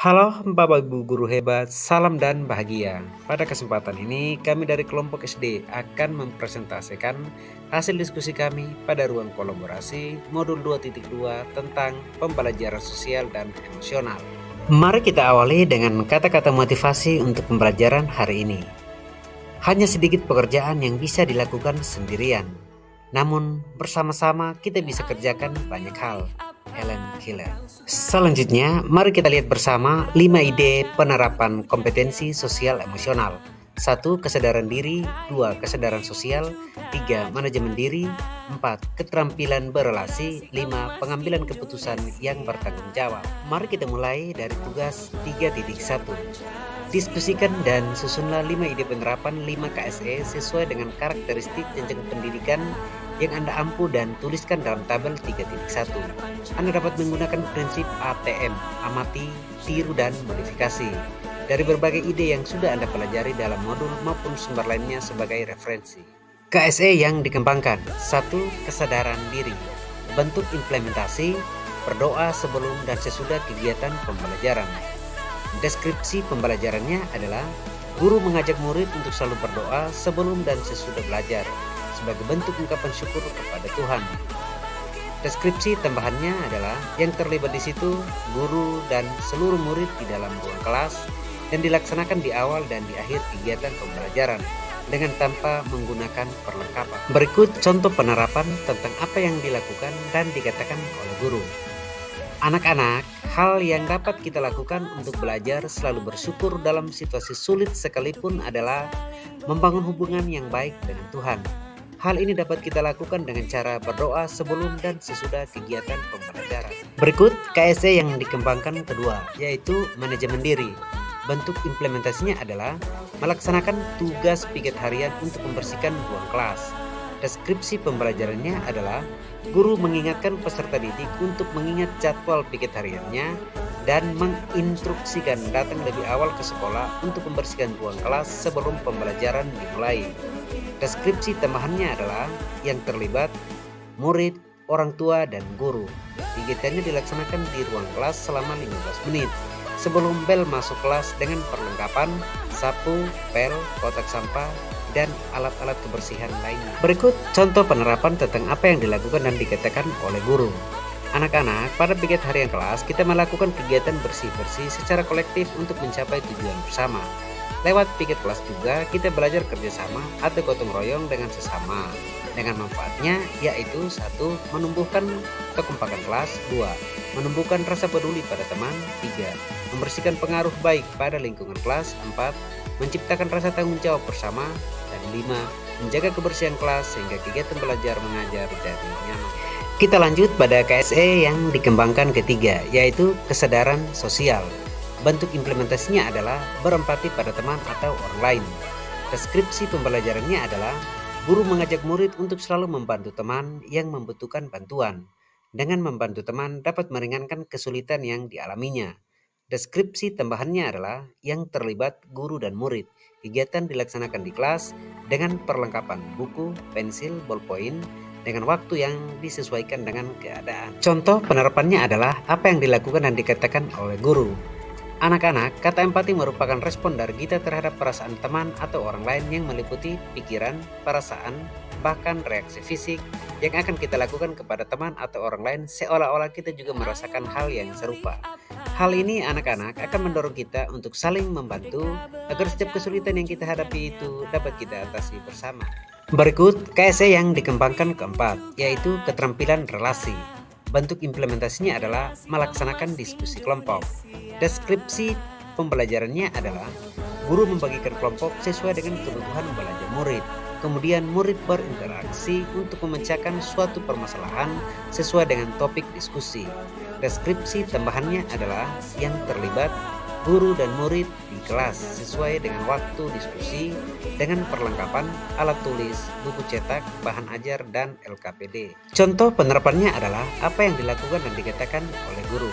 Halo Bapak Ibu guru hebat, salam dan bahagia. Pada kesempatan ini kami dari kelompok SD akan mempresentasikan hasil diskusi kami pada ruang kolaborasi modul 2.2 tentang pembelajaran sosial dan emosional. Mari kita awali dengan kata-kata motivasi untuk pembelajaran hari ini. Hanya sedikit pekerjaan yang bisa dilakukan sendirian, namun bersama-sama kita bisa kerjakan banyak hal. Helen Keller. Selanjutnya, mari kita lihat bersama 5 ide penerapan kompetensi sosial emosional. 1. Kesadaran diri. 2. Kesadaran sosial. 3. Manajemen diri. 4. Keterampilan berelasi. 5. Pengambilan keputusan yang bertanggung jawab. Mari kita mulai dari tugas 3.1. Diskusikan dan susunlah 5 ide penerapan 5 KSE sesuai dengan karakteristik jenjang pendidikan yang Anda ampu dan tuliskan dalam tabel 3.1. Anda dapat menggunakan prinsip ATM, amati, tiru, dan modifikasi dari berbagai ide yang sudah Anda pelajari dalam modul maupun sumber lainnya sebagai referensi. KSE yang dikembangkan. 1. Kesadaran diri. Bentuk implementasi, berdoa sebelum dan sesudah kegiatan pembelajaran. Deskripsi pembelajarannya adalah guru mengajak murid untuk selalu berdoa sebelum dan sesudah belajar sebagai bentuk ungkapan syukur kepada Tuhan. Deskripsi tambahannya adalah yang terlibat di situ guru dan seluruh murid di dalam ruang kelas dan dilaksanakan di awal dan di akhir kegiatan pembelajaran dengan tanpa menggunakan perlengkapan. Berikut contoh penerapan tentang apa yang dilakukan dan dikatakan oleh guru. Anak-anak, hal yang dapat kita lakukan untuk belajar selalu bersyukur dalam situasi sulit sekalipun adalah membangun hubungan yang baik dengan Tuhan. Hal ini dapat kita lakukan dengan cara berdoa sebelum dan sesudah kegiatan pembelajaran. Berikut KSE yang dikembangkan kedua, yaitu manajemen diri. Bentuk implementasinya adalah melaksanakan tugas piket harian untuk membersihkan ruang kelas. Deskripsi pembelajarannya adalah guru mengingatkan peserta didik untuk mengingat jadwal piket hariannya dan menginstruksikan datang lebih awal ke sekolah untuk membersihkan ruang kelas sebelum pembelajaran dimulai. Deskripsi tambahannya adalah yang terlibat murid, orang tua, dan guru. Kegiatannya dilaksanakan di ruang kelas selama 15 menit sebelum bel masuk kelas dengan perlengkapan sapu, pel, kotak sampah, dan alat-alat kebersihan lainnya. Berikut contoh penerapan tentang apa yang dilakukan dan dikatakan oleh guru. Anak-anak, pada piket harian kelas kita melakukan kegiatan bersih-bersih secara kolektif untuk mencapai tujuan bersama. Lewat piket kelas juga kita belajar kerjasama atau gotong royong dengan sesama. Dengan manfaatnya yaitu 1. Menumbuhkan kekompakan kelas. 2. Menumbuhkan rasa peduli pada teman. 3. Membersihkan pengaruh baik pada lingkungan kelas. 4. Menciptakan rasa tanggung jawab bersama. Dan 5. Menjaga kebersihan kelas sehingga kegiatan belajar mengajar jadi nyaman. Kita lanjut pada KSE yang dikembangkan ketiga, yaitu kesadaran sosial. Bentuk implementasinya adalah berempati pada teman atau orang lain. Deskripsi pembelajarannya adalah guru mengajak murid untuk selalu membantu teman yang membutuhkan bantuan. Dengan membantu teman dapat meringankan kesulitan yang dialaminya. Deskripsi tambahannya adalah yang terlibat guru dan murid. Kegiatan dilaksanakan di kelas dengan perlengkapan buku, pensil, ballpoint, dengan waktu yang disesuaikan dengan keadaan. Contoh penerapannya adalah apa yang dilakukan dan dikatakan oleh guru. Anak-anak, kata empati merupakan respon dari kita terhadap perasaan teman atau orang lain yang meliputi pikiran, perasaan, bahkan reaksi fisik yang akan kita lakukan kepada teman atau orang lain seolah-olah kita juga merasakan hal yang serupa. Hal ini anak-anak akan mendorong kita untuk saling membantu agar setiap kesulitan yang kita hadapi itu dapat kita atasi bersama. Berikut KSE yang dikembangkan keempat, yaitu keterampilan relasi. Bentuk implementasinya adalah melaksanakan diskusi kelompok. Deskripsi pembelajarannya adalah guru membagikan kelompok sesuai dengan kebutuhan belajar murid. Kemudian murid berinteraksi untuk memecahkan suatu permasalahan sesuai dengan topik diskusi. Deskripsi tambahannya adalah yang terlibat guru dan murid di kelas sesuai dengan waktu diskusi dengan perlengkapan alat tulis, buku cetak, bahan ajar, dan LKPD. Contoh penerapannya adalah apa yang dilakukan dan dikatakan oleh guru.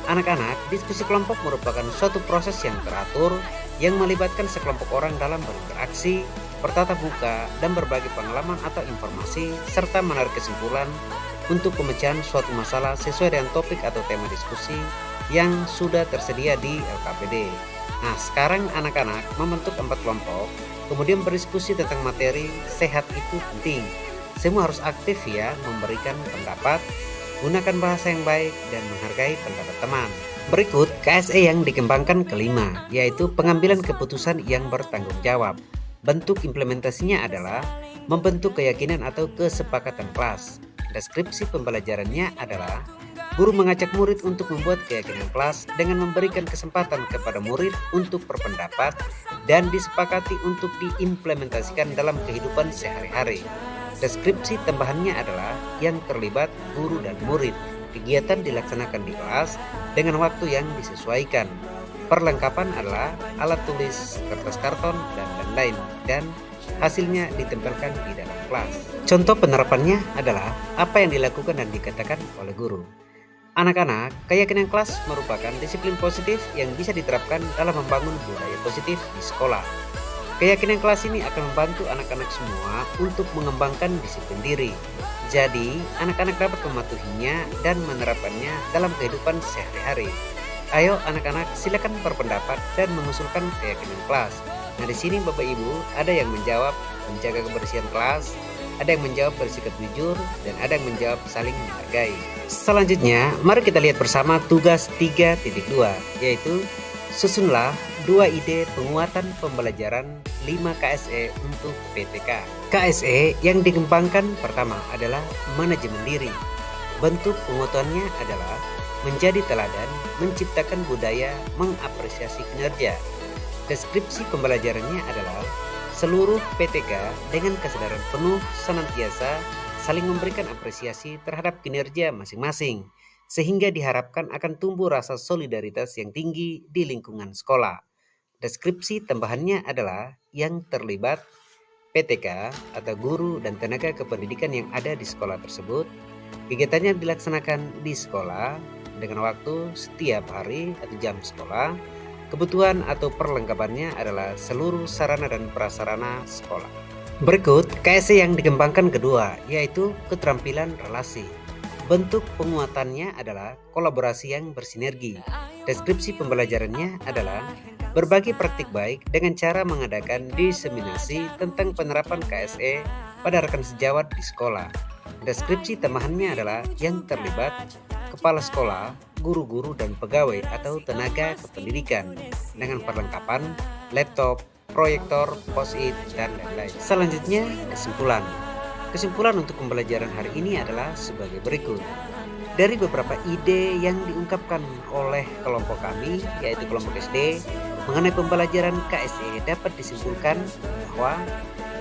Anak-anak, diskusi kelompok merupakan suatu proses yang teratur yang melibatkan sekelompok orang dalam berinteraksi, bertatap muka, dan berbagi pengalaman atau informasi, serta menarik kesimpulan untuk pemecahan suatu masalah sesuai dengan topik atau tema diskusi yang sudah tersedia di LKPD. Nah, sekarang anak-anak membentuk 4 kelompok, kemudian berdiskusi tentang materi sehat itu penting. Semua harus aktif ya, memberikan pendapat, gunakan bahasa yang baik, dan menghargai pendapat teman. Berikut KSE yang dikembangkan kelima, yaitu pengambilan keputusan yang bertanggung jawab. Bentuk implementasinya adalah membentuk keyakinan atau kesepakatan kelas. Deskripsi pembelajarannya adalah guru mengajak murid untuk membuat keyakinan kelas dengan memberikan kesempatan kepada murid untuk berpendapat dan disepakati untuk diimplementasikan dalam kehidupan sehari-hari. Deskripsi tambahannya adalah yang terlibat guru dan murid. Kegiatan dilaksanakan di kelas dengan waktu yang disesuaikan. Perlengkapan adalah alat tulis, kertas karton, dan lain-lain, dan hasilnya ditempelkan di dalam kelas. Contoh penerapannya adalah apa yang dilakukan dan dikatakan oleh guru. Anak-anak, keyakinan kelas merupakan disiplin positif yang bisa diterapkan dalam membangun budaya positif di sekolah. Keyakinan kelas ini akan membantu anak-anak semua untuk mengembangkan disiplin diri. Jadi, anak-anak dapat mematuhinya dan menerapkannya dalam kehidupan sehari-hari. Ayo anak-anak, silakan berpendapat dan mengusulkan keyakinan kelas. Nah, di sini Bapak Ibu ada yang menjawab menjaga kebersihan kelas, ada yang menjawab bersikap jujur, dan ada yang menjawab saling menghargai. Selanjutnya, mari kita lihat bersama tugas 3.2, yaitu susunlah 2 ide penguatan pembelajaran 5 KSE untuk PTK. KSE yang dikembangkan pertama adalah manajemen diri. Bentuk penguatannya adalah menjadi teladan, menciptakan budaya, mengapresiasi kinerja. Deskripsi pembelajarannya adalah seluruh PTK dengan kesadaran penuh senantiasa saling memberikan apresiasi terhadap kinerja masing-masing, sehingga diharapkan akan tumbuh rasa solidaritas yang tinggi di lingkungan sekolah. Deskripsi tambahannya adalah yang terlibat PTK atau guru dan tenaga kependidikan yang ada di sekolah tersebut. Kegiatannya dilaksanakan di sekolah dengan waktu setiap hari atau jam sekolah. Kebutuhan atau perlengkapannya adalah seluruh sarana dan prasarana sekolah. Berikut KSE yang dikembangkan kedua, yaitu keterampilan relasi. Bentuk penguatannya adalah kolaborasi yang bersinergi. Deskripsi pembelajarannya adalah berbagi praktik baik dengan cara mengadakan diseminasi tentang penerapan KSE pada rekan sejawat di sekolah. Deskripsi tambahannya adalah yang terlibat kepala sekolah, guru-guru, dan pegawai atau tenaga kependidikan dengan perlengkapan laptop, proyektor, post-it, dan lain-lain. Selanjutnya, kesimpulan. Kesimpulan untuk pembelajaran hari ini adalah sebagai berikut. Dari beberapa ide yang diungkapkan oleh kelompok kami, yaitu kelompok SD, mengenai pembelajaran KSE dapat disimpulkan bahwa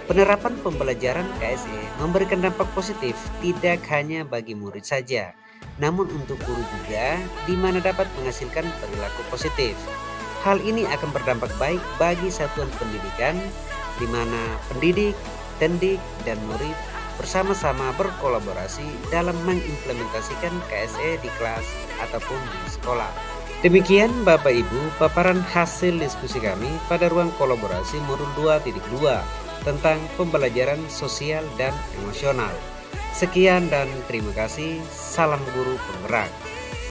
penerapan pembelajaran KSE memberikan dampak positif tidak hanya bagi murid saja, namun untuk guru juga, di mana dapat menghasilkan perilaku positif. Hal ini akan berdampak baik bagi satuan pendidikan, di mana pendidik, tendik, dan murid bersama-sama berkolaborasi dalam mengimplementasikan KSE di kelas ataupun di sekolah. Demikian Bapak Ibu paparan hasil diskusi kami pada ruang kolaborasi modul 2.2 tentang pembelajaran sosial dan emosional. Sekian dan terima kasih. Salam guru penggerak.